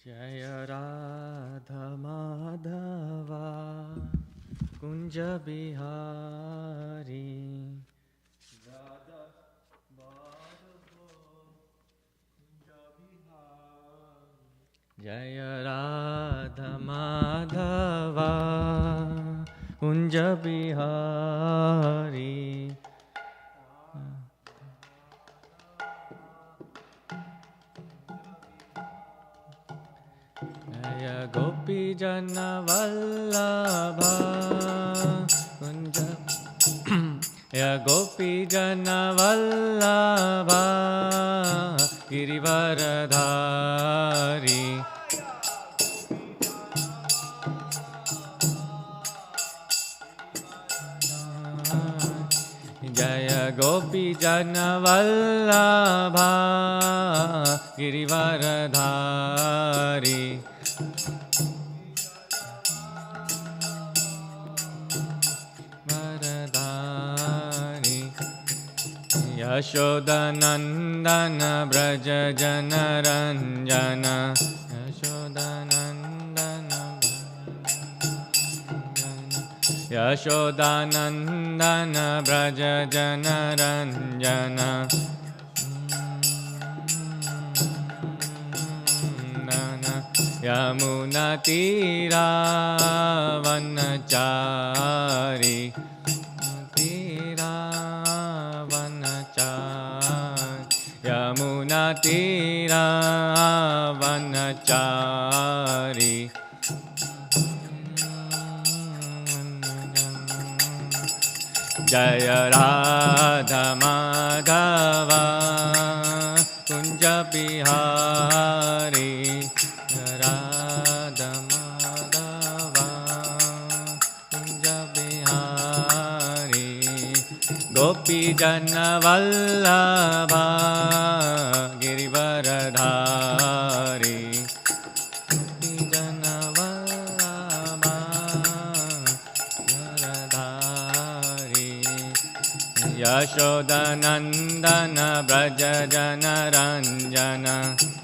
जय राधा माधवा कुंज बिहारी जय राधा माधवा कुंज बिहारी जय गोपी जन वल्लभा कुंज जय गोपी जन वल्लभा गिरिवरधारी जय गोपी जन वल्लभा गिरिवरधारी वरधारी यशोदनंदन ब्रज जन रंजन यशोदानंदन ब्रज जन रंजन यमुना तीरा वनचारी यमुना तीरा वनचारी जय राधा माधवा कुंज बिहारी राधा माधवा कुंज बिहारी गोपी जन वल्लभा गिरिवरधारी यशोदानंदन ब्रज जन रंजन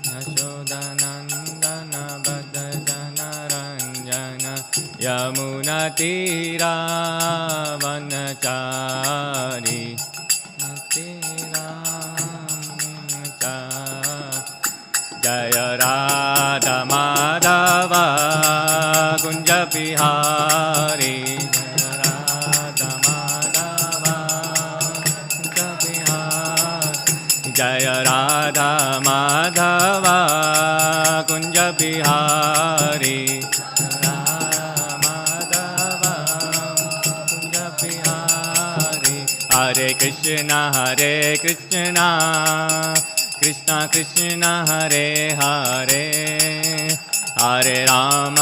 यशोदानंदन ब्रज जन रंजन यमुना तीरा वनचारी जय राधा माधवा कुंज बिहारी जय राधा माधवा कुंज बिहारी माधवा कुंज बिहारी हरे कृष्ण कृष्ण कृष्ण हरे हरे हरे राम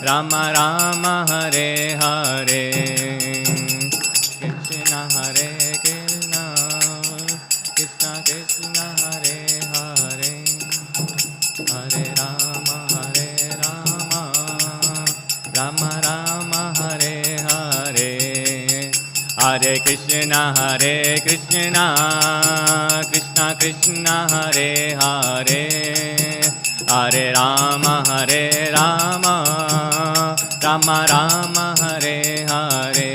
राम राम हरे हरे कृष्ण हरे Krishna Hare Hare Hare Ram Ram Ram Hare Hare Hare Krishna Krishna Krishna Hare Hare Hare Ram Ram Ram Hare Hare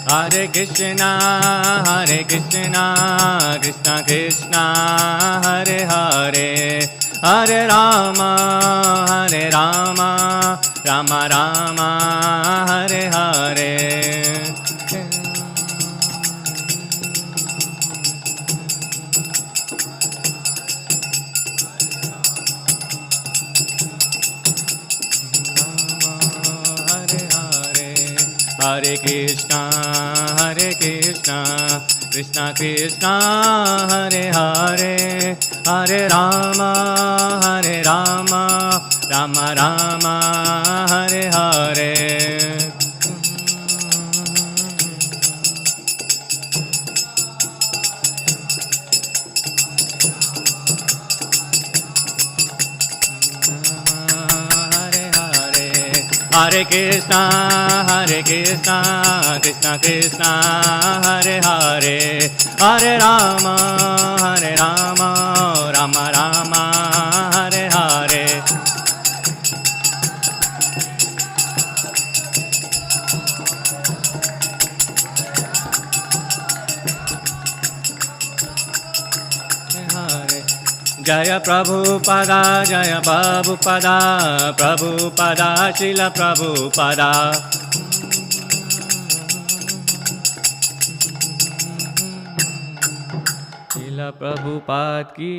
Hare Krishna Krishna Krishna Hare Hare Hare Ram Ram Ram Hare Hare Hare Krishna Krishna Krishna Hare Hare Hare Ram Ram Ram Hare Hare Hare Krishna, Krishna Krishna, Hare Hare, Hare Rama, Rama Rama, Hare Hare. Jaya Prabhupada, Jaya Prabhupada, Prabhupada, Srila Prabhupada. Srila Prabhupada ki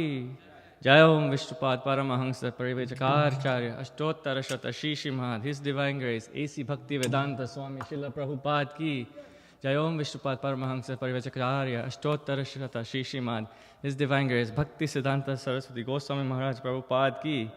Jai Om Vishnupad Paramahamsa Parivechakaracharya Ashtottara Shata Shishimad. His Divine Grace A.C. Bhakti Vedanta Swami Srila Prabhupada ki Jai Om Vishnupad Paramahamsa Parivechakaracharya Ashtottara Shata Shishimad. His Divine Grace Bhakti Siddhanta Saraswati Goswami Maharaj Prabhupada ki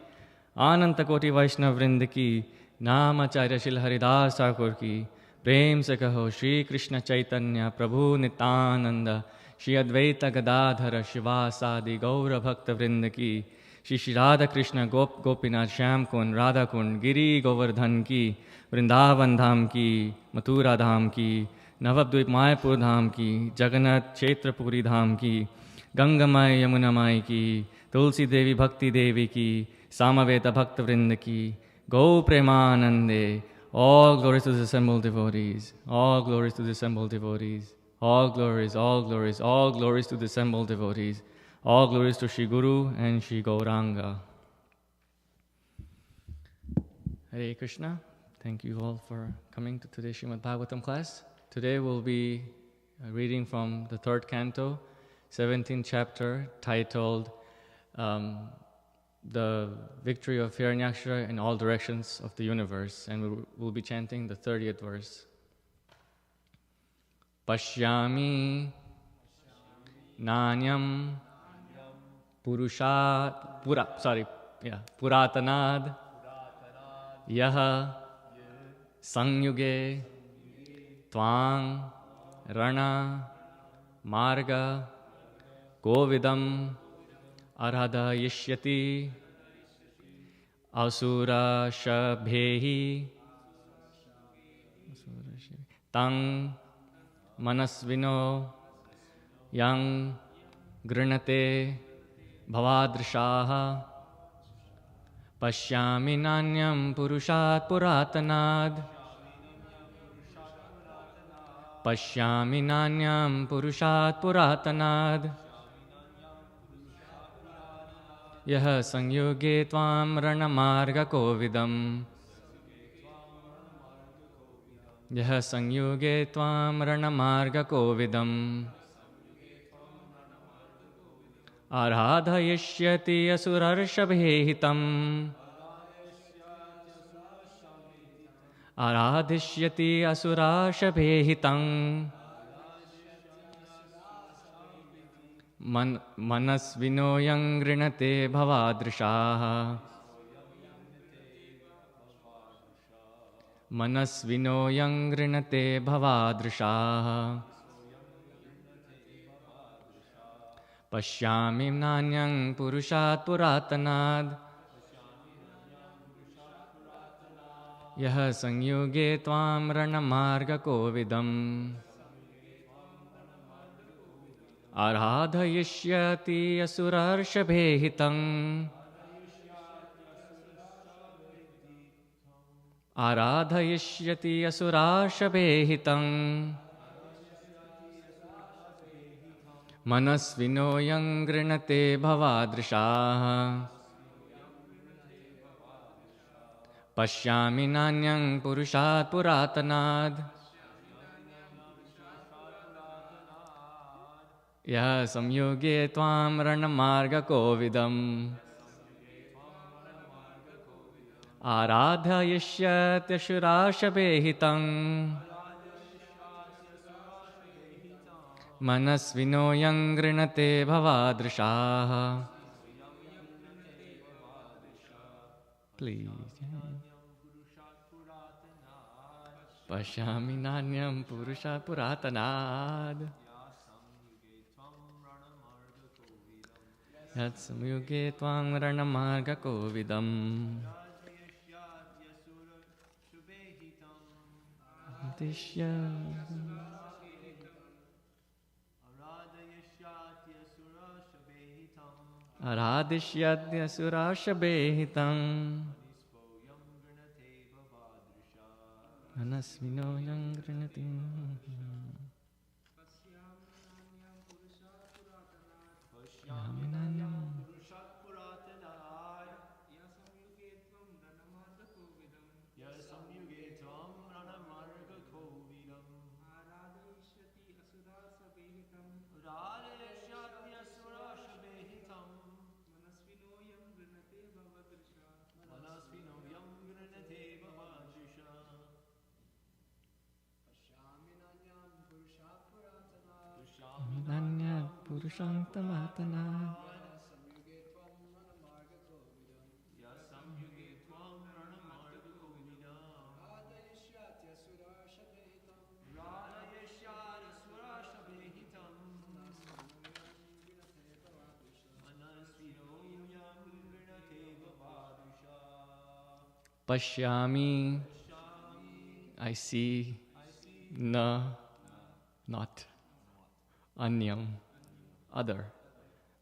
Ananta Koti Vaishnav Vrinda ki Namacharya Shil Haridas Thakur ki Prem se kaho Shri Krishna Chaitanya Prabhu Nityananda Shri Advaita Gadadhara Shivasadi Gaura Bhakta Vrinda ki Shri Shri Radha Krishna Gopinath Shyam Kund Radha Kund Giri Govardhan ki Vrindavan Dham ki Mathura Dham ki Navadvip Mayapur Dham ki Jagannath Kshetra Puri Dham ki Ganga Mai Yamuna Mai ki Tulsi Devi Bhakti Devi ki Samaveta Bhakta Vrinda ki Go Premanande. All glories to the assembled devotees. All glories to the assembled devotees. All glories, all glories, all glories to the assembled devotees. All glories to Shri Guru and Shri Gauranga. Hare Krishna. Thank you all for coming to today's Srimad Bhagavatam class. Today we'll be reading from the 3rd canto, 17th chapter, titled The Victory of Hiraṇyākṣa in All Directions of the Universe. And we'll be chanting the 30th verse. Paśyāmi nānyaṁ purātanād yaha saṁyuge tvām raṇa-mārga-kovidam ārādhayiṣyaty asura-ṛṣabhehi taṁ manasvino yang gṛṇate bhavādṛśāḥ paśyāmi nānyaṁ puruṣāt purātanād paśyāmi nānyaṁ puruṣāt purātanād yaha saṁyuge tvām raṇa-mārga-kovidam yaha saṁyuge tvām raṇa-mārga-kovidam ārādhayiṣyaty asurarṣabhehi tam ārādhayiṣyaty asurarṣabhehi tam manasvino gṛṇate bhavādṛśāḥ manasvino gṛṇate bhavādṛśāḥ paśyāmi nānyaṁ puruṣāt purātanād yaha saṁyuge tvām raṇa-mārga-kovidam ārādhayiṣyaty asurarṣabhehi tam ārādhayiṣyaty asurarṣabhehi tam manasvino gṛṇate bhavādṛśāḥ paśyāmi nānyaṁ puruṣāt purātanād yaha saṁyuge tvām raṇa-mārga-kovidam ārādhayiṣyaty asurarṣabhehi tam manasvino gṛṇate bhavādṛśāḥ. Please. Paśyāmi nānyaṁ puruṣāt purātanād yat saṁyuge tvām raṇa-mārga-kovidam ārādhayiṣyaty asurarṣabhehi manasvino gṛṇate. paśyāmi nānyaṁ puruṣāt purātanād saṁyuge tvām raṇa-mārga-kovidam ārādhayiṣyaty asura-ṛṣabhehi manasvino gṛṇate bhavādṛśāḥ nānyaṁ puruṣāṭ saṁyuge tvām raṇa-mārga-kovidam ārādhayiṣyaty asura-ṛṣabhehi manasvino gṛṇate bhavādṛśāḥ. Paśyāmi, I see, not. Anyam, other.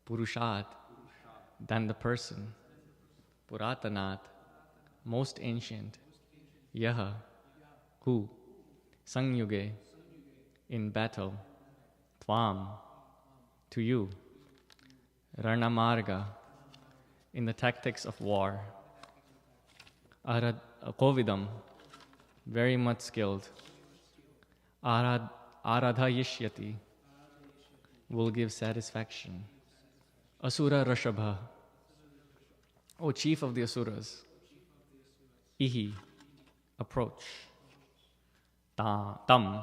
Puruṣāt, than the person. Purātanāt, most ancient. Yaha, who. Saṁyuge, in battle. Tvām, to you. raṇa-mārga, in the tactics of war. Kovidam, very much skilled. Ārādhayiṣyaty, will give satisfaction. Asura-ṛṣabha, O chief of the asuras. Ihi, approach. Tam,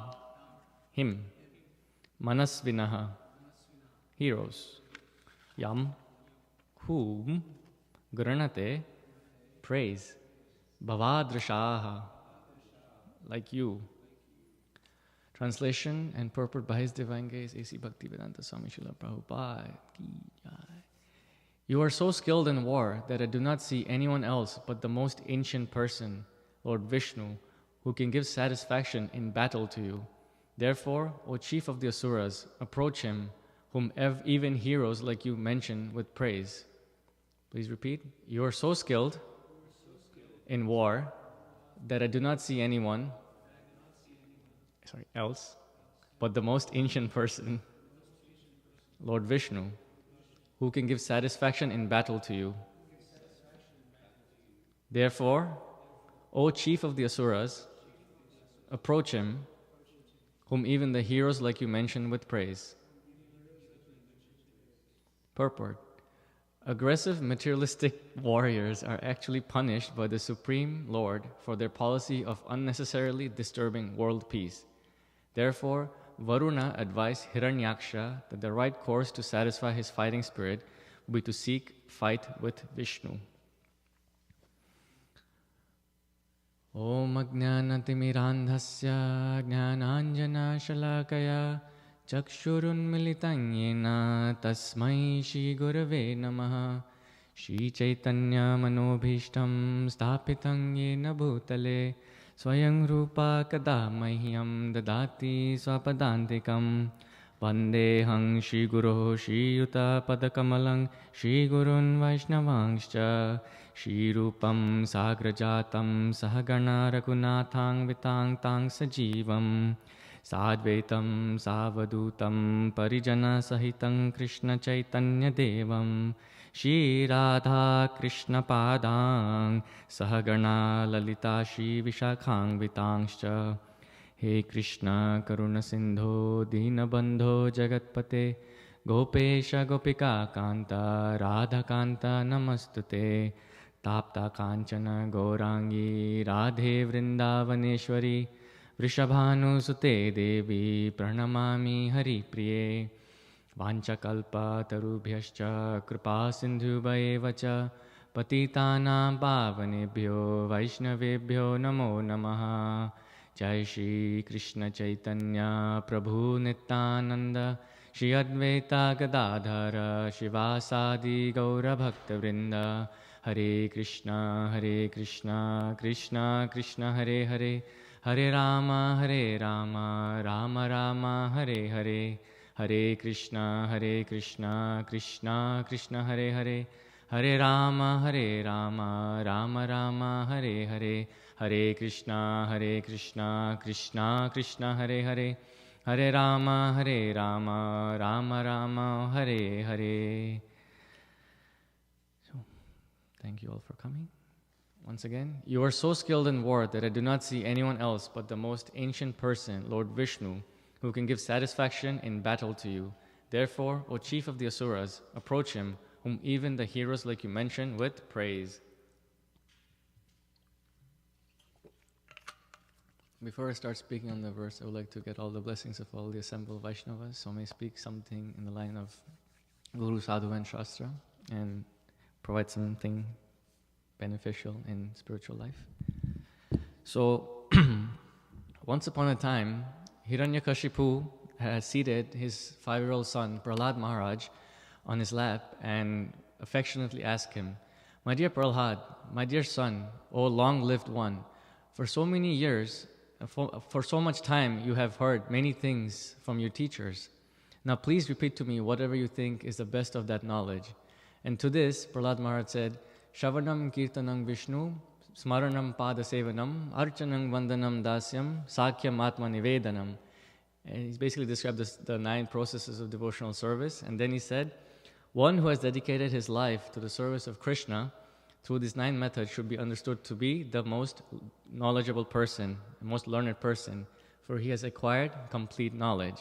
him. Manasvinaḥ, heroes. Yam, whom. gṛṇate, praise. Bhavādṛśāḥ, like you. Translation and purport by His Divine Grace A.C. Bhaktivedanta Swami Srila Prabhupada ki jai. You are so skilled in war that I do not see anyone else but the most ancient person, Lord Viṣṇu, who can give satisfaction in battle to you. Therefore, O chief of the asuras, approach him, whom even heroes like you mention with praise. Please repeat. You are so skilled in war that I do not see anyone else but the most ancient person, Lord Viṣṇu, who can give satisfaction in battle to you. Therefore, O chief of the asuras, approach him, whom even the heroes like you mention with praise. Purport. Aggressive materialistic warriors are actually punished by the Supreme Lord for their policy of unnecessarily disturbing world peace. Therefore, Varuṇa advised Hiraṇyākṣa that the right course to satisfy his fighting spirit would be to seek fight with Viṣṇu. Om ajñānatimirandhasya jñānāñjana-śalakaya chakshurunmilitam yena tasmai Shri Gurave Namaha. Shri Chaitanya Manobhishtam Sthapitam Yena Bhutale Swayam Rupa Kada Mahyam Dadati Swapadantikam. Vandeham Shri Guru Shri Yuta Padakamalang Shri Gurun Vaishnavangscha. Shri Rupam Sagrajatam Sahagana Raghunāthang Vitang Tang Sajivam. Sadvaitam Savadutam Parijana Sahitam Krishna Chaitanya Devam. Shri Radha Krishna Padang Sahagana Lalita Shri Vishakhang Vitangscha. He Krishna Karuna Sindho Dinabandho Jagatpate Gopesha Gopika Kanta Radha Kanta Namastute. Tapta Kanchana Gaurangi Radhe Vrindavaneshwari Vrishabhanusute Devi Pranamami Hari Priye. Vanchakalpa tarubhyascha kripa sindhubhayevacha patitanam pavanebhyo vaishnavebhyo namo namaha. Jai Shri Krishna Chaitanya Prabhu Nityananda Shri Advaita Gadadhara Shivasadi Gaura Bhakta Vrinda. Hare Krishna Krishna Krishna Hare Hare Hare Rama, Rama Rama, Hare Hare, Hare Krishna, Krishna Krishna, Hare Hare, Hare Rama, Rama Rama, Hare Hare, Hare Krishna, Krishna Krishna, Hare Hare, Hare Rama, Rama Rama, Hare Hare. So, thank you all for coming. Once again, you are so skilled in war that I do not see anyone else but the most ancient person, Lord Viṣṇu, who can give satisfaction in battle to you. Therefore, O chief of the asuras, approach him, whom even the heroes like you mention, with praise. Before I start speaking on the verse, I would like to get all the blessings of all the assembled Vaishnavas, so I may speak something in the line of Guru, Sadhu and Shastra, and provide something beneficial in spiritual life. So, once upon a time, Hiraṇyākṣa had seated his 5-year-old son, Prahlād Maharaj, on his lap and affectionately asked him, "My dear Prahlād, my dear son, O long-lived one, for so many years, for so much time you have heard many things from your teachers. Now please repeat to me whatever you think is the best of that knowledge." And to this, Prahlād Maharaj said, "Shravanam kirtanam Viṣṇu, smaranam padasevanam, archanam vandanam dasyam, sakyam atma nivedanam." And he's basically described the 9 processes of devotional service. And then he said, one who has dedicated his life to the service of Krishna through these 9 methods should be understood to be the most knowledgeable person, the most learned person, for he has acquired complete knowledge.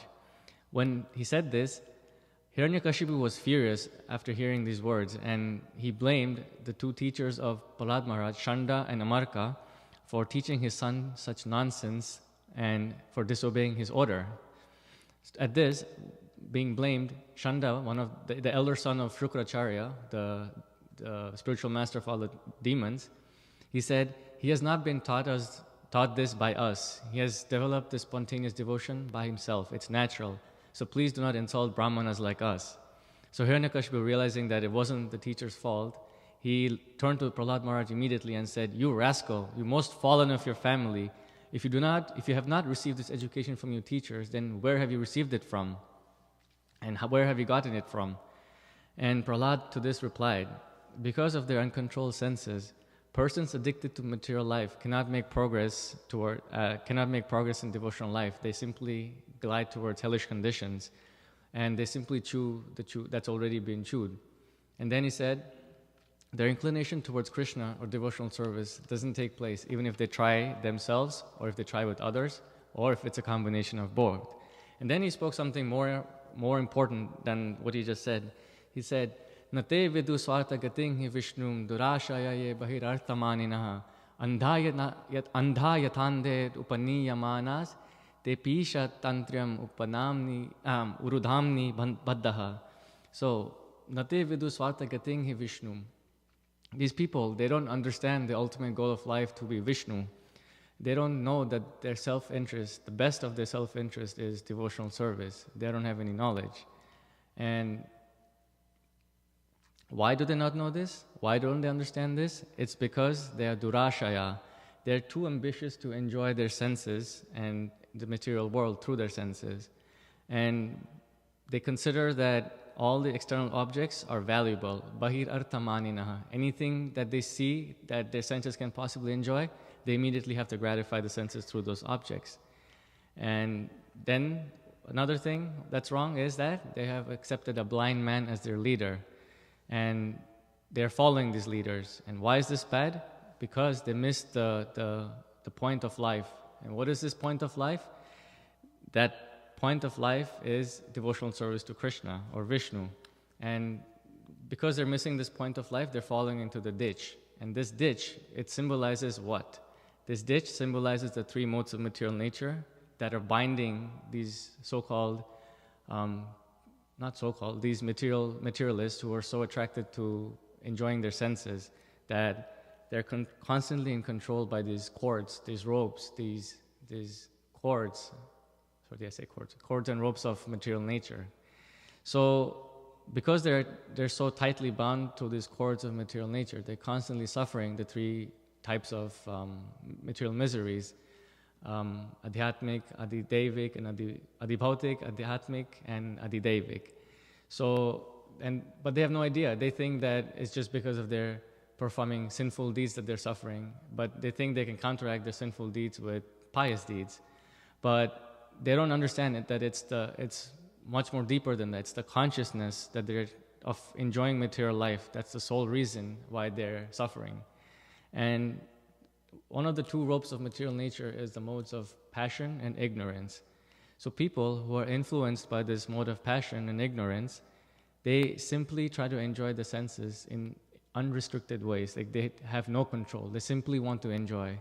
When he said this, Hiraṇyākṣa was furious after hearing these words, and he blamed the 2 teachers of Prahlād Maharaj, Shanda and Amarka, for teaching his son such nonsense and for disobeying his order. At this, being blamed, Shanda, one of the elder son of Shukracharya, the spiritual master of all the demons, he said, "He has not been taught this by us. He has developed this spontaneous devotion by himself. It's natural. So please do not insult Brahmanas like us." So Hiraṇyākṣa, realizing that it wasn't the teacher's fault, he turned to Prahlād Maharaj immediately and said, "You rascal, you most fallen of your family. If you have not received this education from your teachers, then where have you received it from? And where have you gotten it from?" And Prahlād to this replied, "Because of their uncontrolled senses, persons addicted to material life cannot make progress in devotional life. They simply glide towards hellish conditions, and they simply chew the chew that's already been chewed." And then he said, their inclination towards Krishna or devotional service doesn't take place even if they try themselves, or if they try with others, or if it's a combination of both. And then he spoke something more important than what he just said. He said, "Nate vidu swarta gating hi Viṣṇum durāṣayaye bahirarthamaninaha andha yathande upaniyamanas te pisha tantriam upanamni urudhamni baddaha." So, nate vidu swarta gating hi Viṣṇum. These people, they don't understand the ultimate goal of life to be Viṣṇu. They don't know that their self-interest, the best of their self-interest is devotional service. They don't have any knowledge. And why do they not know this? Why don't they understand this? It's because they are durāṣaya. They're too ambitious to enjoy their senses and the material world through their senses. And they consider that all the external objects are valuable. Bahir arthamaninaha. Anything that they see that their senses can possibly enjoy, they immediately have to gratify the senses through those objects. And then another thing that's wrong is that they have accepted a blind man as their leader. And they're following these leaders. And why is this bad? Because they missed the point of life. And what is this point of life? That point of life is devotional service to Krishna or Viṣṇu. And because they're missing this point of life, they're falling into the ditch. And this ditch, it symbolizes what? This ditch symbolizes the 3 modes of material nature that are binding these these materialists who are so attracted to enjoying their senses, that they're constantly in control by these cords, these ropes, these cords. What did I say? Cords and ropes of material nature. So, because they're so tightly bound to these cords of material nature, they're constantly suffering the 3 types of material miseries. adhyatmic, adidevik, and adibhautik, adhyatmic, and adidevik. So, but they have no idea. They think that it's just because of their performing sinful deeds that they're suffering, but they think they can counteract their sinful deeds with pious deeds. But they don't understand it, that it's much more deeper than that. It's the consciousness that they're of enjoying material life. That's the sole reason why they're suffering. And one of the two ropes of material nature is the modes of passion and ignorance. So people who are influenced by this mode of passion and ignorance, they simply try to enjoy the senses in unrestricted ways. Like they have no control. They simply want to enjoy.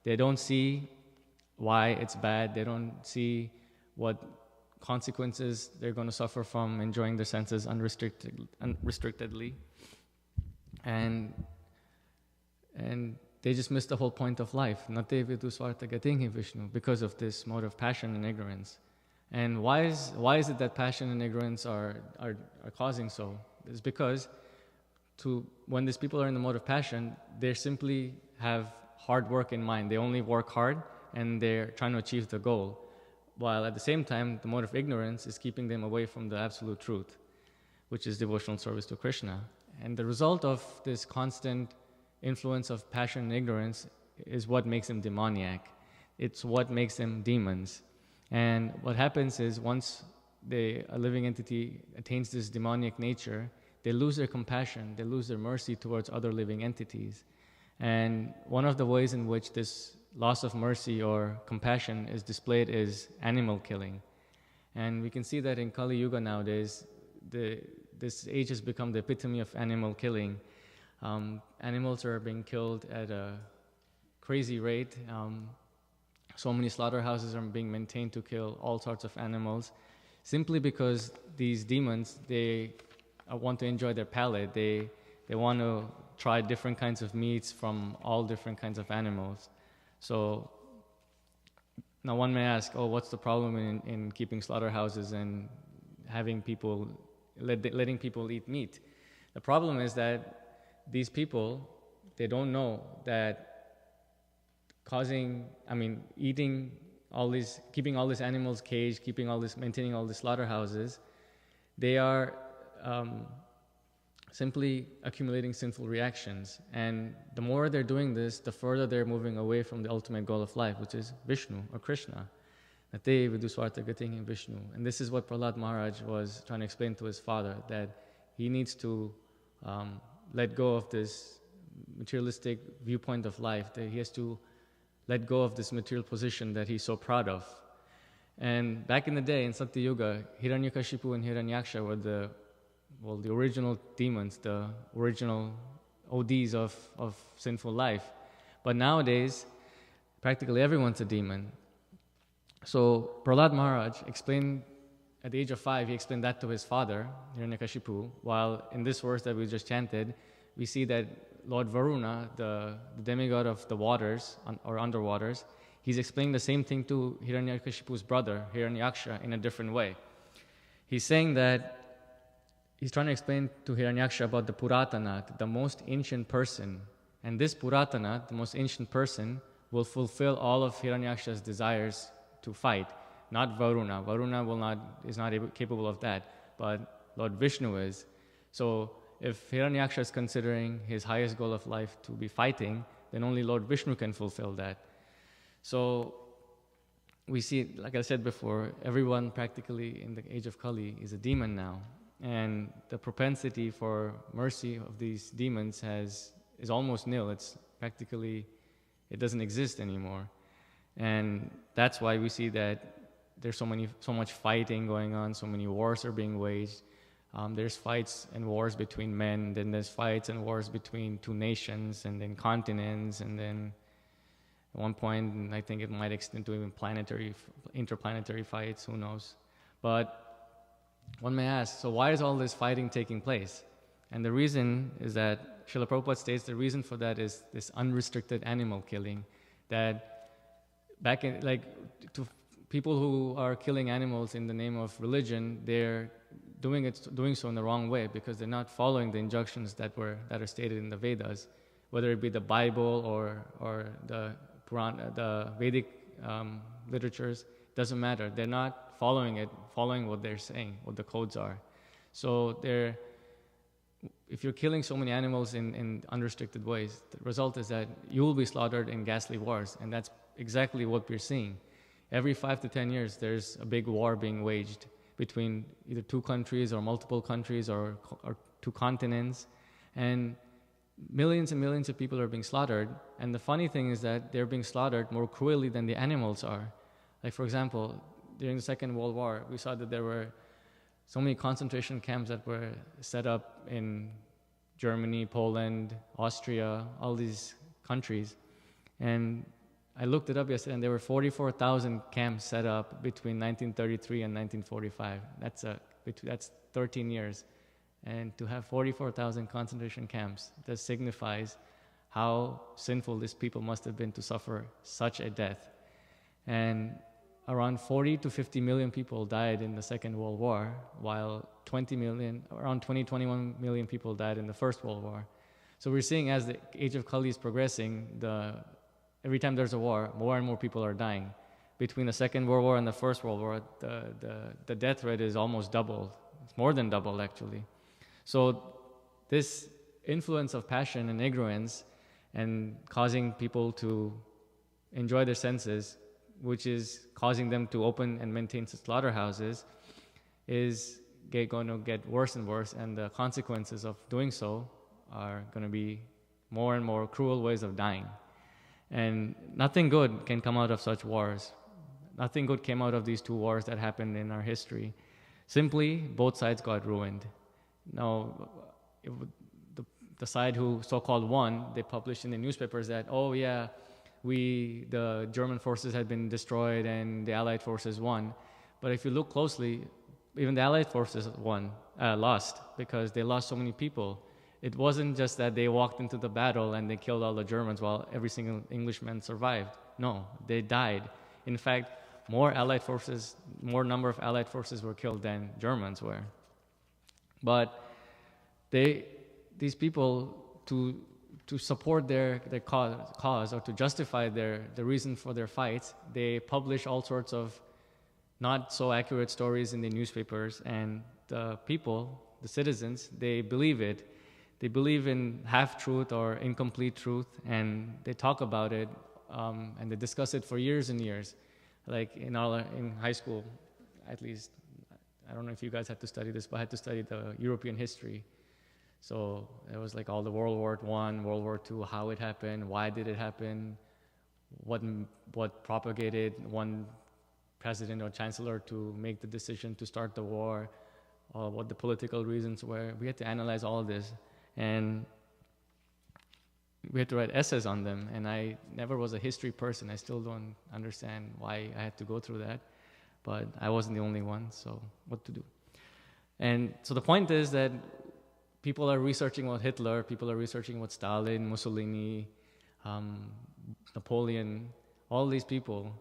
They don't see why it's bad. They don't see what consequences they're going to suffer from enjoying their senses unrestrictedly. And they just miss the whole point of life. Nate vidu svarta gatinhi Viṣṇu, because of this mode of passion and ignorance. And why is it that passion and ignorance are causing so? It's because when these people are in the mode of passion, they simply have hard work in mind. They only work hard and they're trying to achieve the goal. While at the same time, the mode of ignorance is keeping them away from the absolute truth, which is devotional service to Krishna. And the result of this constant influence of passion and ignorance is what makes them demoniac. It's what makes them demons. And what happens is once a living entity attains this demoniac nature, they lose their compassion, they lose their mercy towards other living entities. And one of the ways in which this loss of mercy or compassion is displayed is animal killing. And we can see that in Kali Yuga nowadays, this age has become the epitome of animal killing. Animals are being killed at a crazy rate. So many slaughterhouses are being maintained to kill all sorts of animals, simply because these demons, they want to enjoy their palate. They want to try different kinds of meats from all different kinds of animals. So now one may ask, what's the problem in keeping slaughterhouses and having people, letting people eat meat? The problem is that these people, they don't know that eating all these, keeping all these animals caged, maintaining all these slaughterhouses, they are simply accumulating sinful reactions. And the more they're doing this, the further they're moving away from the ultimate goal of life, which is Viṣṇu or Krishna. Nate vidu svarta gatinhi Viṣṇu. And this is what Prahlad Maharaj was trying to explain to his father, that he needs to let go of this materialistic viewpoint of life, that he has to let go of this material position that he's so proud of. And back in the day, in Satya Yuga, Hiraṇyākṣa and Hiraṇyākṣa were the original demons, the original ODs of sinful life. But nowadays, practically everyone's a demon. So Prahlad Maharaj explained, at the age of 5, he explained that to his father, Hiraṇyākṣa, while in this verse that we just chanted, we see that Lord Varuṇa, the demigod of the waters or underwaters, he's explaining the same thing to Hiraṇyākṣa's brother, Hiraṇyākṣa, in a different way. He's saying that he's trying to explain to Hiraṇyākṣa about the purātanāt, the most ancient person. And this purātanāt, the most ancient person, will fulfill all of Hiraṇyākṣa's desires to fight. Not Varuṇa. Varuṇa is not capable of that, but Lord Viṣṇu is. So if Hiraṇyākṣa is considering his highest goal of life to be fighting, then only Lord Viṣṇu can fulfill that. So we see, like I said before, everyone practically in the age of Kali is a demon now. And the propensity for mercy of these demons is almost nil. It's practically, it doesn't exist anymore. And that's why we see that there's so much fighting going on, so many wars are being waged. There's fights and wars between men, then there's fights and wars between two nations, and then continents, and then at one point, I think it might extend to even interplanetary fights, who knows. But one may ask, so why is all this fighting taking place? And the reason is that, Srila Prabhupada states, the reason for that is this unrestricted animal killing. That back in, to people who are killing animals in the name of religion, they're doing so in the wrong way, because they're not following the injunctions that are stated in the Vedas, whether it be the Bible or the Vedic literatures, doesn't matter. They're not following what they're saying, what the codes are. So if you're killing so many animals in unrestricted ways, the result is that you will be slaughtered in ghastly wars, and that's exactly what we're seeing. Every 5 to 10 years, there's a big war being waged between either two countries or multiple countries or two continents, and millions and millions of people are being slaughtered. And the funny thing is that they're being slaughtered more cruelly than the animals are. Like, for example, during the Second World War, we saw that there were so many concentration camps that were set up in Germany, Poland, Austria, all these countries. And I looked it up yesterday, and there were 44,000 camps set up between 1933 and 1945. That's 13 years. And to have 44,000 concentration camps, that signifies how sinful these people must have been to suffer such a death. And around 40 to 50 million people died in the Second World War, while around 21 million people died in the First World War. So we're seeing, as the age of Kali is progressing, every time there's a war, more and more people are dying. Between the Second World War and the First World War, the death rate is almost doubled. It's more than doubled, actually. So this influence of passion and ignorance and causing people to enjoy their senses, which is causing them to open and maintain slaughterhouses, is going to get worse and worse, and the consequences of doing so are going to be more and more cruel ways of dying. And nothing good can come out of such wars. Nothing good came out of these two wars that happened in our history. Simply, both sides got ruined. Now, the side who so-called won, they published in the newspapers that, oh yeah, the German forces had been destroyed and the Allied forces won. But if you look closely, even the Allied forces lost, because they lost so many people. It wasn't just that they walked into the battle and they killed all the Germans while every single Englishman survived. No, they died. In fact, more number of Allied forces were killed than Germans were. But these people, to support their cause or to justify the reason for their fights, they publish all sorts of not so accurate stories in the newspapers, and the people, the citizens, they believe it. They believe in half-truth or incomplete truth, and they talk about it, and they discuss it for years and years. Like in high school, at least, I don't know if you guys had to study this, but I had to study the European history. So it was like all the World War I, World War II, how it happened, why did it happen, what propagated one president or chancellor to make the decision to start the war, or what the political reasons were. We had to analyze all of this, and we had to write essays on them. And I never was a history person. I still don't understand why I had to go through that, but I wasn't the only one, so what to do? And so the point is that people are researching about Hitler, people are researching about Stalin, Mussolini, Napoleon, all these people,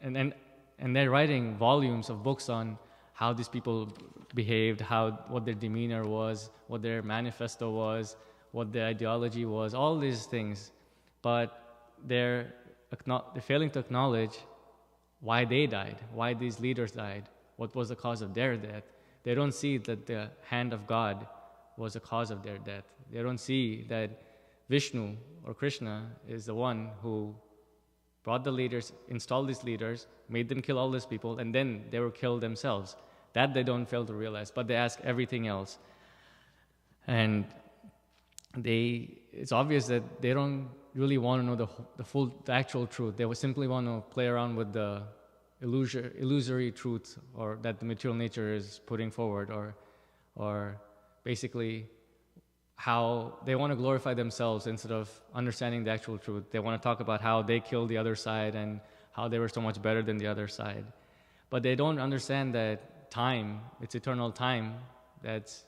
and they're writing volumes of books on how these people behaved, what their demeanor was, what their manifesto was, what their ideology was, all these things. But they're failing to acknowledge why they died, why these leaders died, what was the cause of their death. They don't see that the hand of God was the cause of their death. They don't see that Viṣṇu or Krishna is the one who brought the leaders, installed these leaders, made them kill all these people, and then they were killed themselves. That they don't fail to realize, but they ask everything else. And it's obvious that they don't really want to know the actual truth. They would simply want to play around with the illusory truth, or that the material nature is putting forward, or basically how they want to glorify themselves instead of understanding the actual truth. They want to talk about how they killed the other side and how they were so much better than the other side. But they don't understand that time, it's eternal time, that's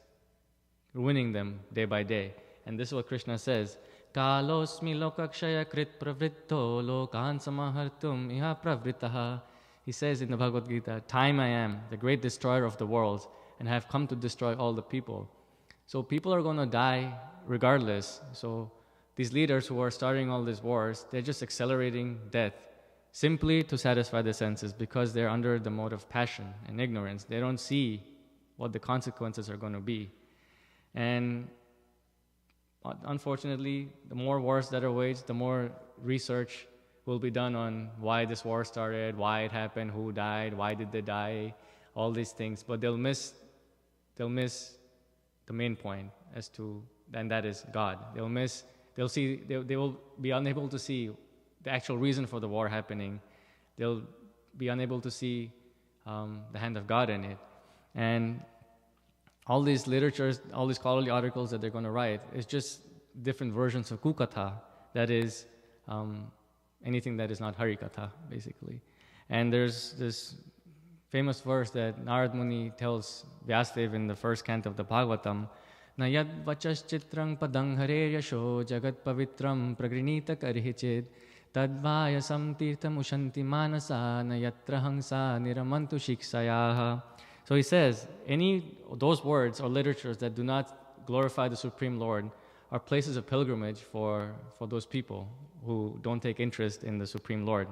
ruining them day by day. And this is what Krishna says, Kalosmi lokakshaya krit pravritto lokan samahartum iha pravrittaha. He says in the Bhagavad Gita, time I am, the great destroyer of the world, and have come to destroy all the people. So people are going to die regardless. So these leaders who are starting all these wars, they're just accelerating death. simply to satisfy the senses, because they're under the mode of passion and ignorance. They don't see what the consequences are going to be. And unfortunately, the more wars that are waged, the more research will be done on why this war started, why it happened, who died, why did they die, all these things. But they'll miss the main point as to, and that is God. They will be unable to see the actual reason for the war happening. They'll be unable to see the hand of God in it. And all these literatures, all these scholarly articles that they're going to write is just different versions of kukatha, that is anything that is not harikatha, basically. And there's this famous verse that Narad Muni tells Vyasadeva in the first canto of the Bhagavatam, na yad vachaschitra padang hare yasho jagat pavitram pragrinita karihichid tadvayasam tirtam ushanti manasa na yatra hangsa niramantu shiksayaha. So he says, those words or literatures that do not glorify the Supreme Lord are places of pilgrimage for those people who don't take interest in the Supreme Lord.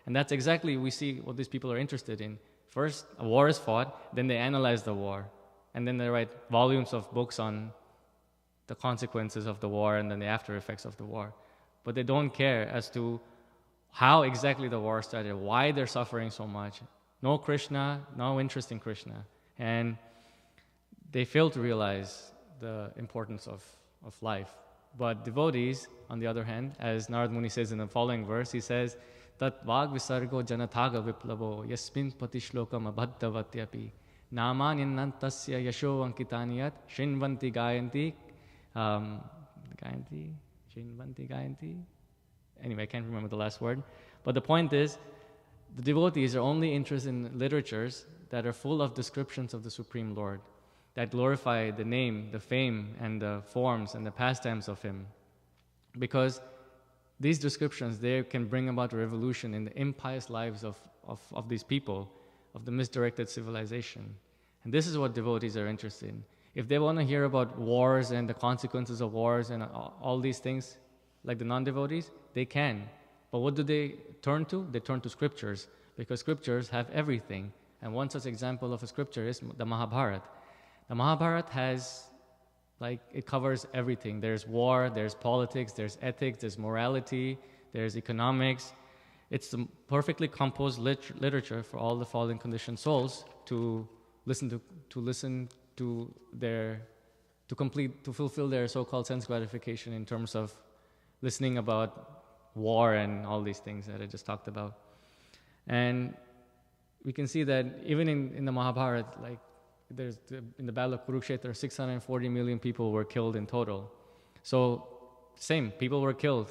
And that's exactly, we see what these people are interested in. First, a war is fought, then they analyze the war, and then they write volumes of books on the consequences of the war and then the after effects of the war. But they don't care as to how exactly the war started, why they're suffering so much. No Krishna, no interest in Krishna. And they fail to realize the importance of life. But devotees, on the other hand, as Narad Muni says in the following verse, he says, Tat vag visargo janathaga viplavo yasmin patishlokam abhaddhavatyapi namanyanantasya yasho ankitaniyat shinvanti gayanti gayanti. Anyway, I can't remember the last word. But the point is, the devotees are only interested in literatures that are full of descriptions of the Supreme Lord, that glorify the name, the fame, and the forms and the pastimes of Him. Because these descriptions, they can bring about a revolution in the impious lives of these people, of the misdirected civilization. And this is what devotees are interested in. If they want to hear about wars and the consequences of wars and all these things, like the non-devotees, they can. But what do they turn to? They turn to scriptures, because scriptures have everything. And one such example of a scripture is the Mahabharata. The Mahabharata has, it covers everything. There's war, there's politics, there's ethics, there's morality, there's economics. It's a perfectly composed literature for all the fallen conditioned souls to fulfill their so-called sense gratification in terms of listening about war and all these things that I just talked about. And we can see that even in the Mahabharata, in the battle of Kurukshetra, 640 million people were killed in total. So, people were killed.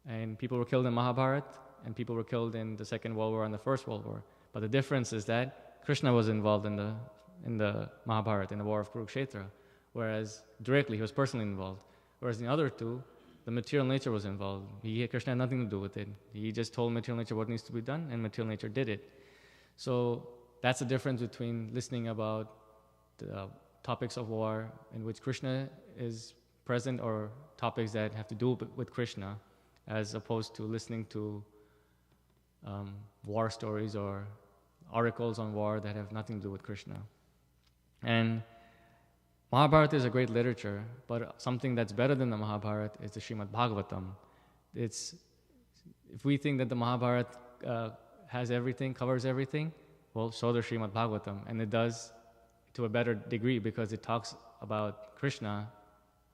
And people were killed in Mahabharata, and people were killed in the Second World War and the First World War. But the difference is that Krishna was involved in the Mahabharata, in the war of Kurukshetra, whereas directly he was personally involved. Whereas in the other two, the material nature was involved. Krishna had nothing to do with it. He just told material nature what needs to be done, and material nature did it. So that's the difference between listening about the topics of war in which Krishna is present, or topics that have to do with Krishna, as opposed to listening to war stories or articles on war that have nothing to do with Krishna. And Mahabharata is a great literature, but something that's better than the Mahabharata is the Srimad Bhagavatam. If we think that the Mahabharata has everything, covers everything, well, so does Srimad Bhagavatam, and it does to a better degree, because it talks about Krishna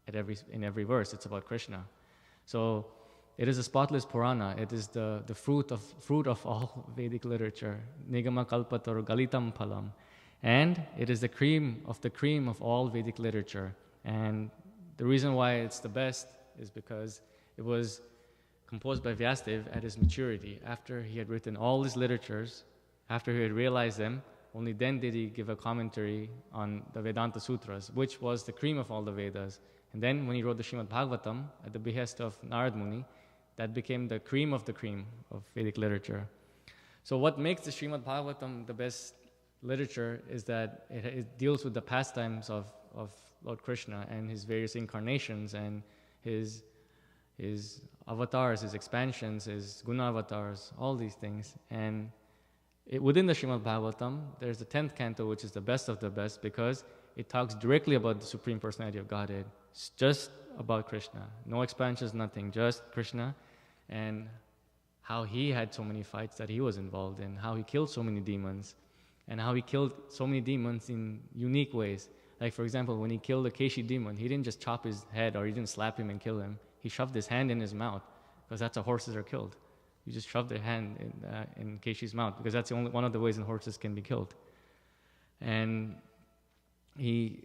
in every verse. It's about Krishna. So it is a spotless Purana. It is the fruit of all Vedic literature. Nigama kalpatar galitam phalam. And it is the cream of all Vedic literature. And the reason why it's the best is because it was composed by Vyasadeva at his maturity. After he had written all these literatures, after he had realized them, only then did he give a commentary on the Vedanta Sutras, which was the cream of all the Vedas. And then when he wrote the Srimad Bhagavatam at the behest of Narad Muni, that became the cream of Vedic literature. So what makes the Srimad Bhagavatam the best literature is that it deals with the pastimes of Lord Krishna and his various incarnations and his avatars, his expansions, his guna avatars, all these things. And within the Srimad Bhagavatam, there's the 10th canto, which is the best of the best, because it talks directly about the Supreme Personality of Godhead. It's just about Krishna. No expansions, nothing, just Krishna, and how he had so many fights that he was involved in, how he killed so many demons, and how he killed so many demons in unique ways. Like, for example, when he killed the Keshi demon, he didn't just chop his head or he didn't slap him and kill him. He shoved his hand in his mouth, because that's how horses are killed. You just shove their hand in Keshi's mouth, because that's the only one of the ways in horses can be killed. And the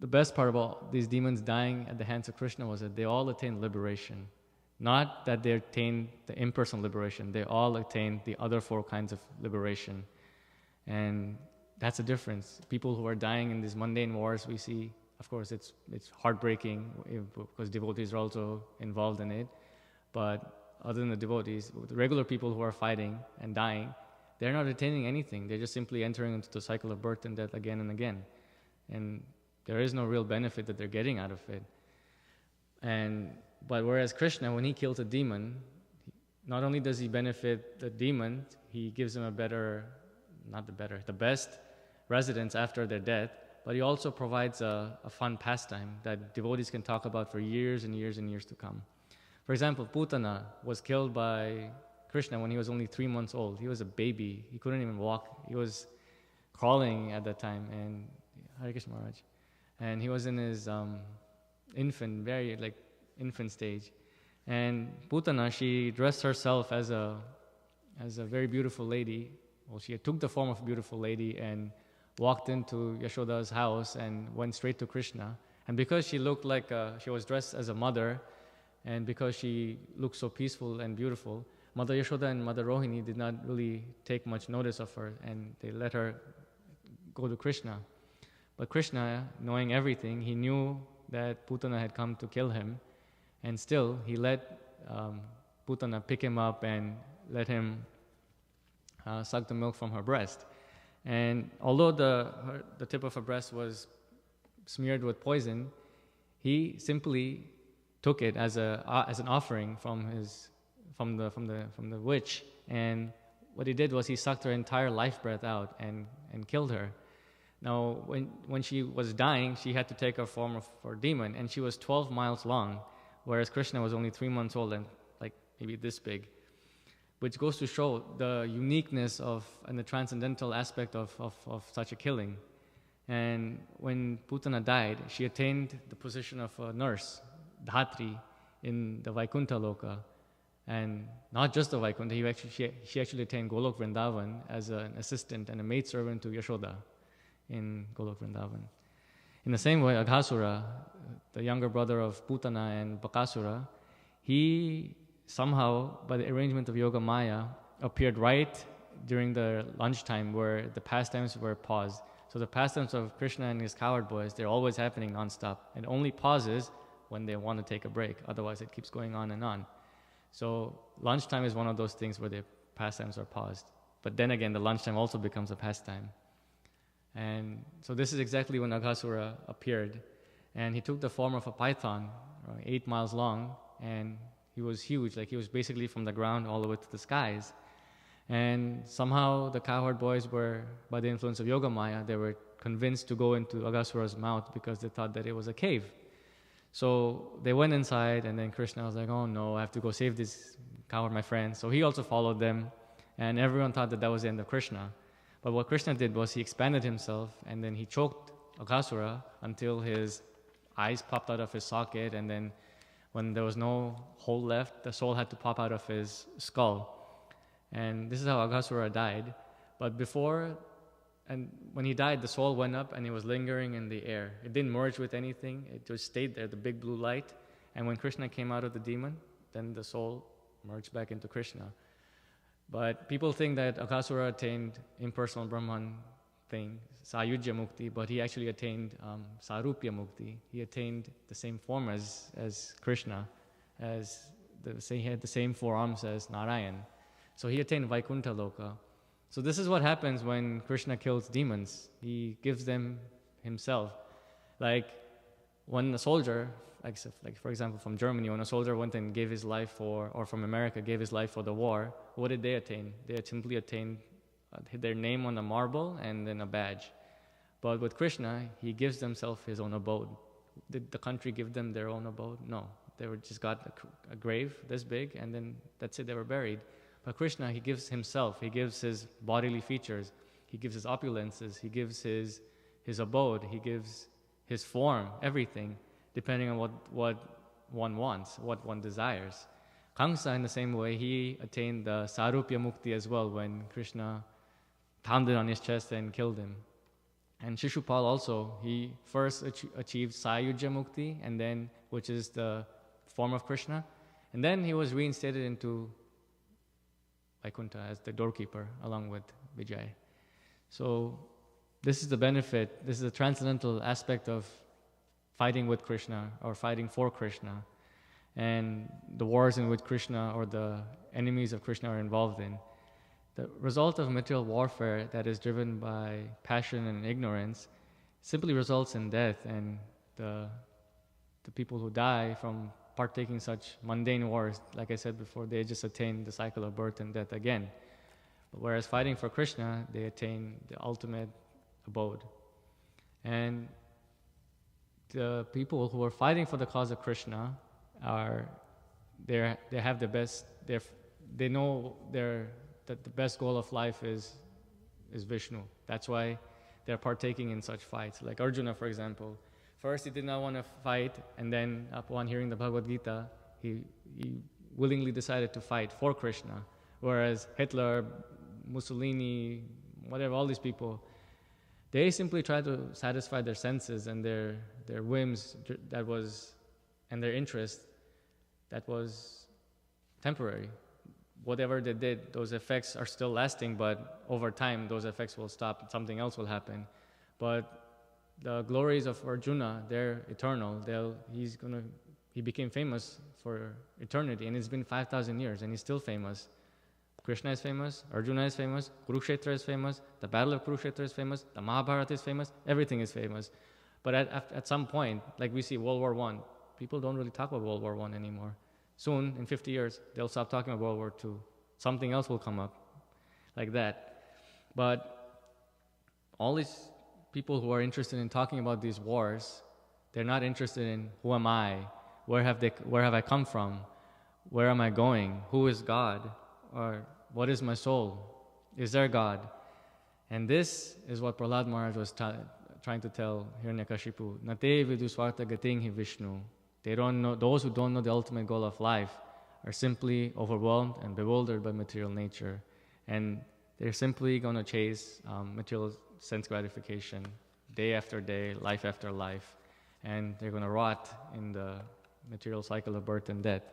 best part about these demons dying at the hands of Krishna was that they all attained liberation. Not that they attained the impersonal liberation, they all attained the other 4 kinds of liberation. And that's the difference. People who are dying in these mundane wars we see, of course, it's heartbreaking because devotees are also involved in it. But other than the devotees, the regular people who are fighting and dying, they're not attaining anything. They're just simply entering into the cycle of birth and death again and again. And there is no real benefit that they're getting out of it. But whereas Krishna, when he kills a demon, not only does he benefit the demon, he gives them the best residence after their death, but he also provides a fun pastime that devotees can talk about for years and years and years to come. For example, Putana was killed by Krishna when he was only 3 months old. He was a baby. He couldn't even walk. He was crawling at that time. And Hare Krishna Maharaj. And he was in his infant stage. And Putana, she dressed herself as a very beautiful lady. Well, she took the form of a beautiful lady and walked into Yashoda's house and went straight to Krishna. And because she looked like she was dressed as a mother, and because she looked so peaceful and beautiful, Mother Yashoda and Mother Rohini did not really take much notice of her, and they let her go to Krishna. But Krishna, knowing everything, he knew that Putana had come to kill him, and still he let Putana pick him up and let him suck the milk from her breast. And although the tip of her breast was smeared with poison, he simply took it as an offering from the witch. And what he did was he sucked her entire life breath out and killed her. Now, when she was dying, she had to take her form of her demon, and she was 12 miles long, whereas Krishna was only 3 months old and like maybe this big, which goes to show the uniqueness and the transcendental aspect of such a killing. And when Putana died, she attained the position of a nurse, Dhatri, in the Vaikuntha Loka. And not just the Vaikuntha, she actually attained Golok Vrindavan as an assistant and a maidservant to Yashoda in Golok Vrindavan. In the same way, Aghasura, the younger brother of Putana and Bakasura, he somehow, by the arrangement of Yoga Maya, appeared right during the lunchtime where the pastimes were paused. So the pastimes of Krishna and his cowherd boys, they're always happening non-stop. It only pauses when they want to take a break. Otherwise, it keeps going on and on. So lunchtime is one of those things where the pastimes are paused. But then again, the lunchtime also becomes a pastime. And so this is exactly when Aghasura appeared. And he took the form of a python, 8 miles long, and he was huge. Like, he was basically from the ground all the way to the skies. And somehow the cowherd boys were, by the influence of Yoga Maya, they were convinced to go into Aghasura's mouth because they thought that it was a cave. So they went inside, and then Krishna was like, oh no, I have to go save this cowherd, my friend. So he also followed them, and everyone thought that that was the end of Krishna. But what Krishna did was he expanded himself, and then he choked Aghasura until his eyes popped out of his socket, and then when there was no hole left, the soul had to pop out of his skull. And this is how Aghasura died. But when he died, the soul went up and it was lingering in the air. It didn't merge with anything. It just stayed there, the big blue light. And when Krishna came out of the demon, then the soul merged back into Krishna. But people think that Aghasura attained impersonal Brahman thing, saṁyuge mukti, but he actually attained sarupya mukti. He attained the same form as Krishna, he had the same 4 arms as Narayan. So he attained Vaikuntha Loka. So this is what happens when Krishna kills demons. He gives them himself. Like when a soldier like for example, from Germany, when a soldier went and gave his life for, or from America gave his life for the war, what did they attain? They simply attained their name on a marble and then a badge. But with Krishna, he gives himself his own abode. Did the country give them their own abode? No. They were just got a grave this big, and then that's it, they were buried. But Krishna, he gives himself, he gives his bodily features, he gives his opulences, he gives his abode, he gives his form, everything, depending on what one wants, what one desires. Kamsa, in the same way, he attained the Sarupya Mukti as well when Krishna pounded on his chest and killed him. And Shishupal also, he first achieved Sayujya Mukti, and then, which is the form of Krishna, and then he was reinstated into Vaikuntha as the doorkeeper along with Vijay. So this is the benefit, this is the transcendental aspect of fighting with Krishna or fighting for Krishna, and the wars in which Krishna or the enemies of Krishna are involved in. The result of material warfare that is driven by passion and ignorance simply results in death, and the people who die from partaking such mundane wars, like I said before, they just attain the cycle of birth and death again. Whereas fighting for Krishna, they attain the ultimate abode. And the people who are fighting for the cause of Krishna they have the best, they know that the best goal of life is Viṣṇu. That's why they're partaking in such fights. Like Arjuna, for example. First, he did not want to fight, and then upon hearing the Bhagavad Gita, he willingly decided to fight for Krishna. Whereas Hitler, Mussolini, whatever, all these people, they simply tried to satisfy their senses and their whims and their interest that was temporary. Whatever they did, those effects are still lasting, but over time, those effects will stop, something else will happen. But the glories of Arjuna, they're eternal. He became famous for eternity, and it's been 5,000 years, and he's still famous. Krishna is famous, Arjuna is famous, Kurukshetra is famous, the battle of Kurukshetra is famous, the Mahabharata is famous, everything is famous. But at some point, like we see World War I, people don't really talk about World War I anymore. Soon, in 50 years, they'll stop talking about World War II. Something else will come up, like that. But all these people who are interested in talking about these wars, they're not interested in who am I, where have I come from, where am I going, who is God, or what is my soul, is there God? And this is what Prahlad Maharaj was trying to tell Hiraṇyākṣa. Nate vidusvarta gating hi Viṣṇu. They don't know, those who don't know the ultimate goal of life are simply overwhelmed and bewildered by material nature, and they're simply going to chase material sense gratification day after day, life after life, and they're going to rot in the material cycle of birth and death.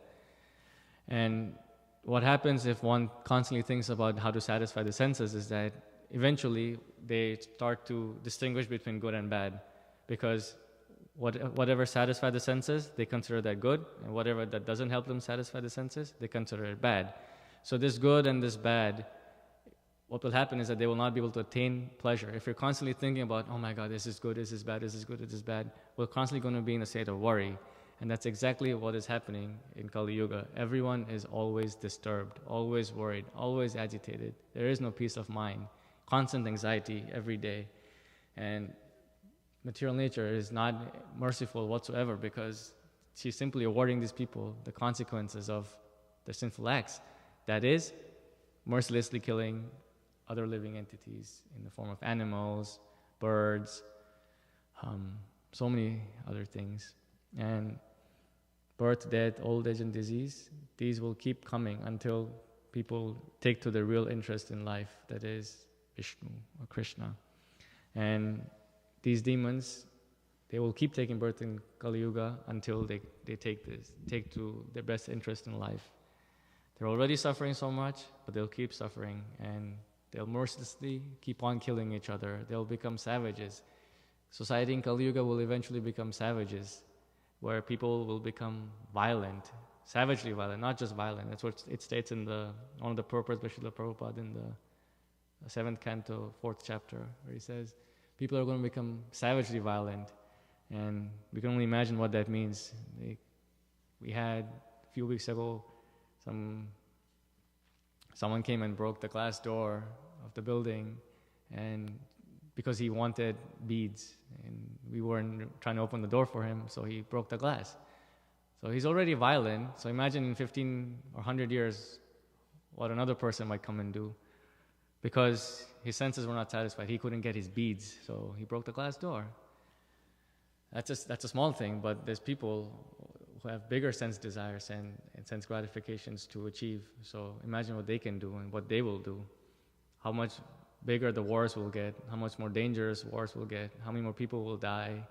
And what happens if one constantly thinks about how to satisfy the senses is that eventually they start to distinguish between good and bad, because whatever satisfies the senses, they consider that good, and whatever that doesn't help them satisfy the senses, they consider it bad. So this good and this bad, what will happen is that they will not be able to attain pleasure. If you're constantly thinking about, oh my God, this is good, this is bad, this is good, this is bad, we're constantly going to be in a state of worry. And that's exactly what is happening in Kali Yuga. Everyone is always disturbed, always worried, always agitated. There is no peace of mind, constant anxiety every day. And material nature is not merciful whatsoever, because she's simply awarding these people the consequences of their sinful acts. That is, mercilessly killing other living entities in the form of animals, birds, so many other things. And birth, death, old age, and disease, these will keep coming until people take to the real interest in life, that is Viṣṇu or Krishna. And these demons, they will keep taking birth in Kali Yuga until they take to their best interest in life. They're already suffering so much, but they'll keep suffering, and they'll mercilessly keep on killing each other. They'll become savages. Society in Kali Yuga will eventually become savages, where people will become violent, savagely violent, not just violent. That's what it states in one of the purports by Srila Prabhupada in the 7th canto, 4th chapter, where he says, people are going to become savagely violent. And we can only imagine what that means. We had, a few weeks ago, someone came and broke the glass door of the building, and because he wanted beads, and we weren't trying to open the door for him, so he broke the glass. So he's already violent, so imagine in 15 or 100 years what another person might come and do. Because his senses were not satisfied, he couldn't get his beads, so he broke the glass door. That's a small thing, but there's people who have bigger sense desires and sense gratifications to achieve. So imagine what they can do and what they will do. How much bigger the wars will get, how much more dangerous wars will get, how many more people will die.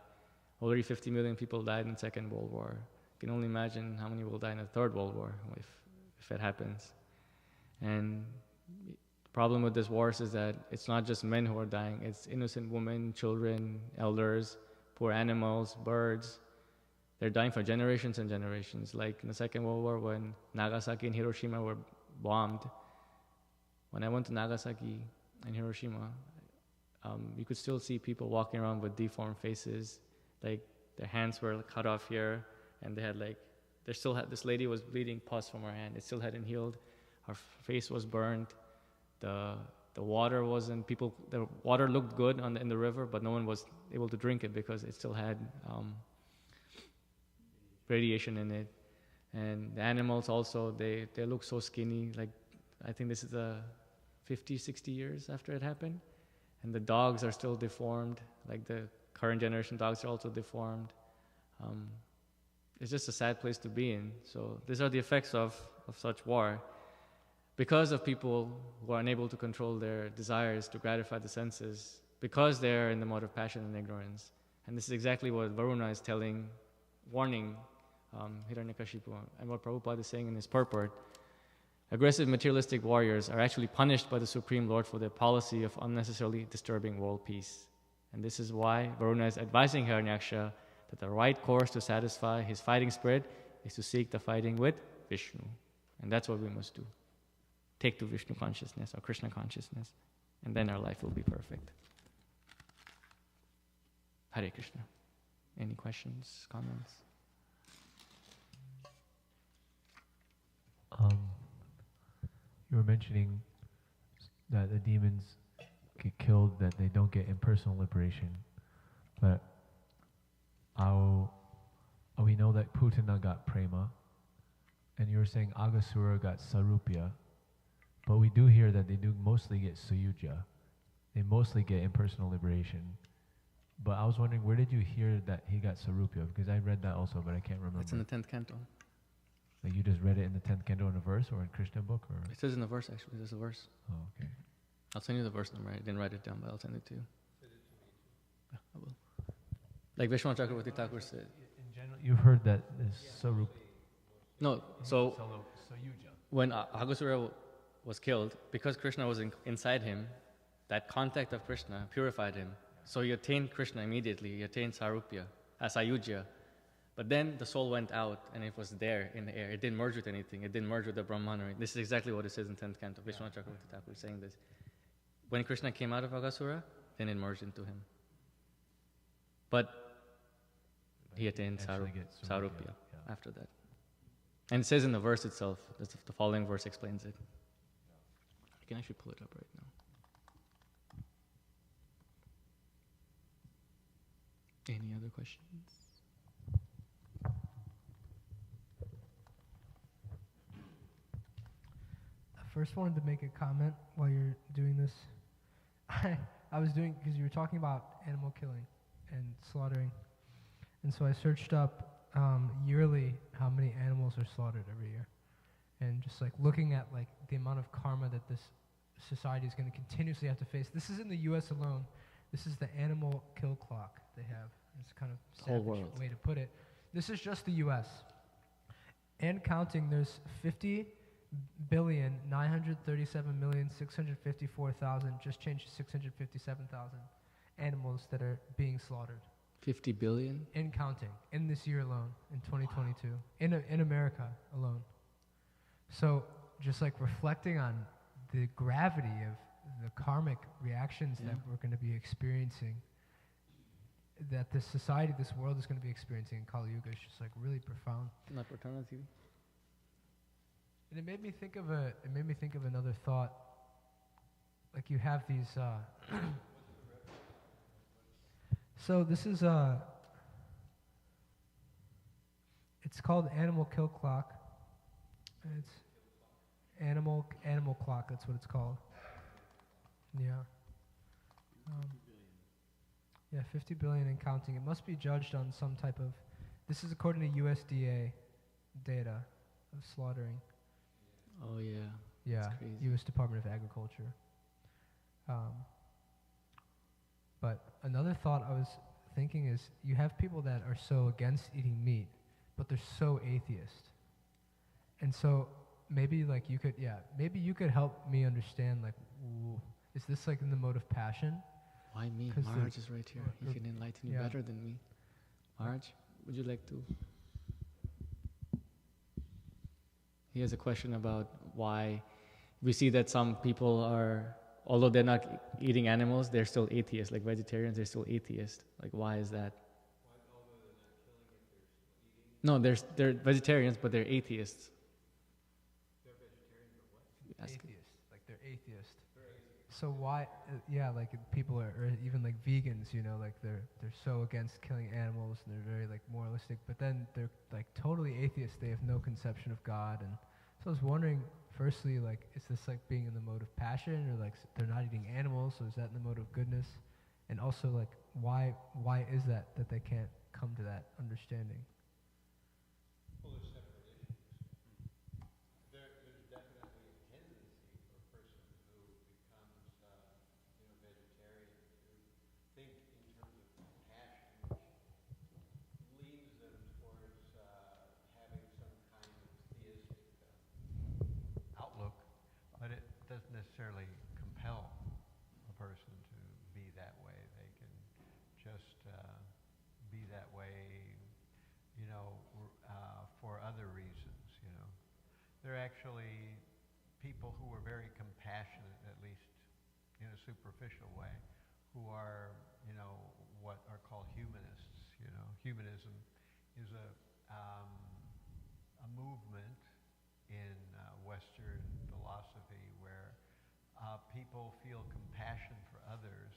Already 50 million people died in the Second World War. You can only imagine how many will die in the Third World War if it happens. And the problem with this wars is that it's not just men who are dying, it's innocent women, children, elders, poor animals, birds. They're dying for generations and generations. Like in the Second World War, when Nagasaki and Hiroshima were bombed. When I went to Nagasaki and Hiroshima, you could still see people walking around with deformed faces. Like their hands were cut off here, and they had this lady was bleeding pus from her hand. It still hadn't healed. Her face was burned. The water wasn't, the water looked good in the river, but no one was able to drink it because it still had radiation in it. And the animals also, they look so skinny. Like, I think this is 50, 60 years after it happened. And the dogs are still deformed. Like the current generation dogs are also deformed. It's just a sad place to be in. So these are the effects of such war. Because of people who are unable to control their desires to gratify the senses, because they're in the mode of passion and ignorance. And this is exactly what Varuṇa is warning Hiraṇyākṣa, and what Prabhupada is saying in his Purport. Aggressive materialistic warriors are actually punished by the Supreme Lord for their policy of unnecessarily disturbing world peace. And this is why Varuṇa is advising Hiraṇyākṣa that the right course to satisfy his fighting spirit is to seek the fighting with Viṣṇu. And that's what we must do. Take to Viṣṇu consciousness or Krishna consciousness, and then our life will be perfect. Hare Krishna. Any questions, comments? You were mentioning that the demons get killed, that they don't get impersonal liberation. But we know that Purātanāt got prema, and you were saying Aghasura got sarupya. But we do hear that they do mostly get saṁyuge. They mostly get impersonal liberation. But I was wondering, where did you hear that he got sarupya? Because I read that also, but I can't remember. It's in the 10th canto. Like you just read it in the 10th canto in a verse or in Krishna book? Or? It says in the verse, actually. There's a verse. Oh, okay. I'll send you the verse number. I didn't write it down, but I'll send it to you. Yeah, I will. Like Viṣṇu Chakravarti Thakur said. In general, you've heard that there's sarup. No, so saṁyuge. when Aghasura was killed, because Krishna was inside him, that contact of Krishna purified him. So he attained Krishna immediately. He attained sarupya, saṁyuge. But then the soul went out and it was there in the air. It didn't merge with anything. It didn't merge with the Brahman. This is exactly what it says in 10th canto. Viṣṇu Chakravarti Thakur is saying this. When Krishna came out of Aghasura, then it merged into him. But he attained sarupya after that. And it says in the verse itself, the following verse explains it. I can actually pull it up right now. Any other questions? I first wanted to make a comment while you're doing this. I was doing, because you were talking about animal killing and slaughtering. And so I searched up yearly how many animals are slaughtered every year. And just like looking at like the amount of karma that this society is going to continuously have to face. This is in the US alone. This is the animal kill clock they have. It's kind of savage way to put it. This is just the US. And counting, there's 50,937,654,000, just changed to 657,000 animals that are being slaughtered. 50 billion? In counting, in this year alone, in 2022, in America alone. So just like reflecting on the gravity of the karmic reactions that we're going to be experiencing, that this society, this world is going to be experiencing in Kali Yuga is just like really profound. Not purātanāt. And it made me think of another thought. Like you have these. So this is it's called Animal Kill Clock. And it's Animal Clock. That's what it's called. Yeah. Yeah, 50 billion and counting. It must be judged on some type of. This is according to USDA data of slaughtering. Oh yeah. Yeah, That's crazy. U.S. Department of Agriculture. But another thought I was thinking is, you have people that are so against eating meat, but they're so atheist. And so maybe like you could help me understand, like, is this like in the mode of passion? Why me? 'Cause Marge is right here. He can enlighten you yeah. better than me. Marge, would you like to? He has a question about why we see that some people are, although they're not eating animals, they're still atheists. Like vegetarians, they're still atheists. Like, why is that? No, they're vegetarians, but they're atheists. They're vegetarians or what? Atheists. Like they're atheists. So why? Like people are, or even like vegans, you know, like they're so against killing animals and they're very like moralistic, but then they're like totally atheists. They have no conception of God, and so I was wondering, firstly, like, is this like being in the mode of passion, or like they're not eating animals, so is that in the mode of goodness? And also, like, why is that they can't come to that understanding? Well, there's separate issues. There's definitely a tendency for a person who becomes, vegetarian to think in terms of compassion, which leads them towards having some kind of theistic outlook, but it doesn't necessarily compel a person to be that way. They can just be that way, for other reasons, There are actually people who are very compassionate, at least in a superficial way, who are, what are called humanists. Humanism is a movement in Western philosophy where people feel compassion for others,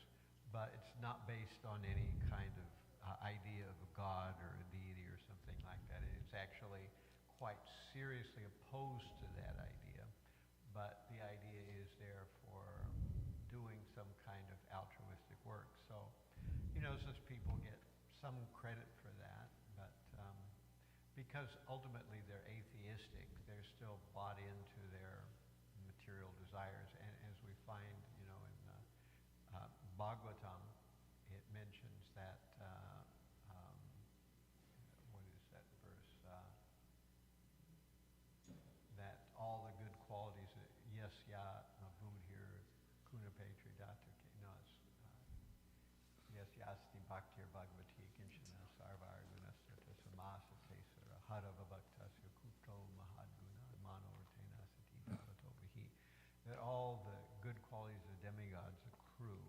but it's not based on any kind of idea of a God or a deity or something like that. It's actually quite seriously opposed to that idea, but the idea is there for doing some kind of altruistic work. So, such people get some credit for that, but because ultimately they're atheistic, they're still bought into their material desires. And as we find, in Bhagavatam, it mentions that, what is that verse? That all the good qualities, yasyat mabudhir kunapetri datake, no, it's yasyasti bhaktir bhagavati kinchana sarvar gunasrata samasate sara harava bhaktasya kupto mahadguna manovartena sati bhavato vihi. That all the good qualities of demigods accrue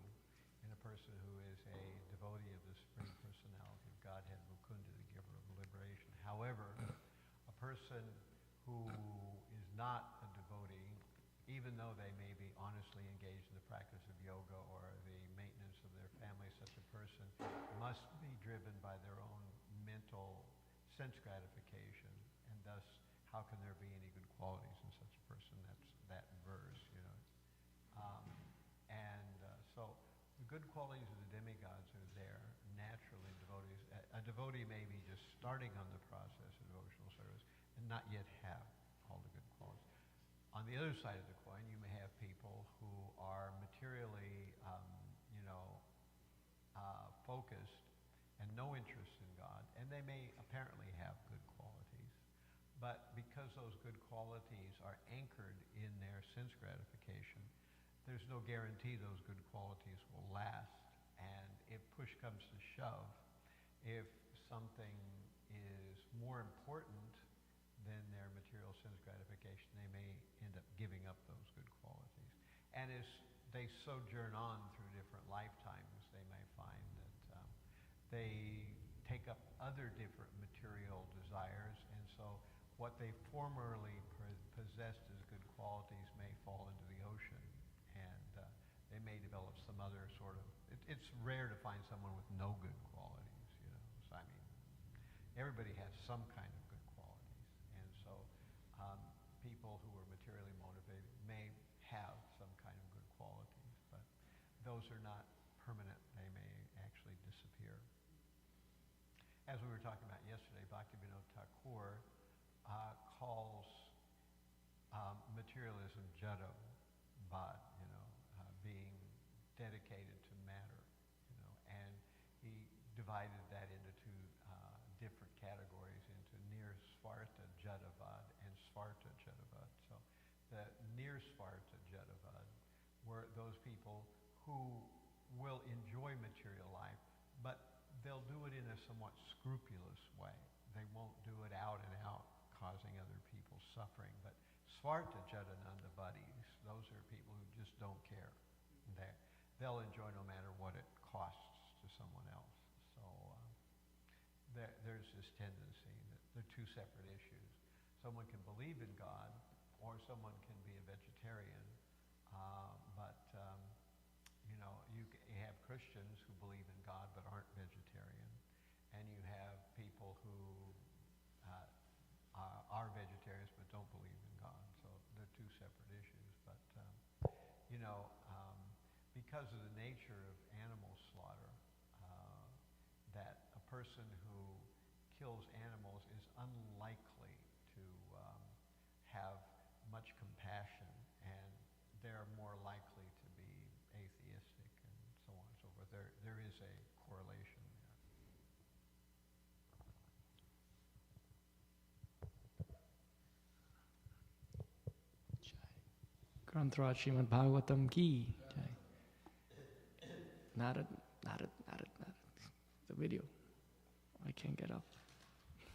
in a person who is a devotee of the Supreme Personality of Godhead, Mukunda, the giver of liberation. However, a person who is not a devotee, even though they may be honestly engaged in the practice of yoga or the maintenance of their family, such a person must be driven by their own mental sense gratification, and thus how can there be any good qualities in such a person? That's that verse, So the good qualities of the demigods are there naturally in devotees. A devotee may be just starting on the process of devotional service and not yet have all the good qualities. On the other side of the coin, you may have people who are materially, focused and no interest in God, and they may apparently have good qualities, but because those good qualities are anchored in their sense gratification, there's no guarantee those good qualities will last. And if push comes to shove, if something is more important than their material sense gratification, they may end up giving up those good qualities. And as they sojourn on through different lifetimes, they may find that they take up other different material desires, and so what they formerly possessed as good qualities may fall into the ocean, and they may develop some other sort of, it's rare to find someone with no good qualities, you know. So I mean, everybody has some kind of good qualities, and so people who are materially motivated may have some kind of good qualities, but those are not permanent. They may actually disappear. As we were talking about yesterday, Bhaktivinoda Thakur calls materialism jada-bad, you know, being dedicated to matter, you know, and he divided that into two different categories, into near-svarta jada-bad and svarta jada-bad. So the near-svarta jada-bad were those people who will enjoy material life, but they'll do it in a somewhat scrupulous way. They won't do it out and out, causing other people suffering. But svarta jadananda buddies, those are people who just don't care. They'll enjoy no matter what it costs to someone else. So there's this tendency that they're two separate issues. Someone can believe in God, or someone can be a vegetarian, but you know, you have Christians who believe in God but aren't vegetarian, and you have people who are vegetarians but don't believe in God. So they're two separate issues. But you know, because of the nature of animal slaughter, that a person who kills animals is unlikely to have much compassion, and they're more likely to be atheistic and so on and so forth. There is a correlation there. Granthra Srimad Bhagavatam ki. Narad. The video. I can't get up.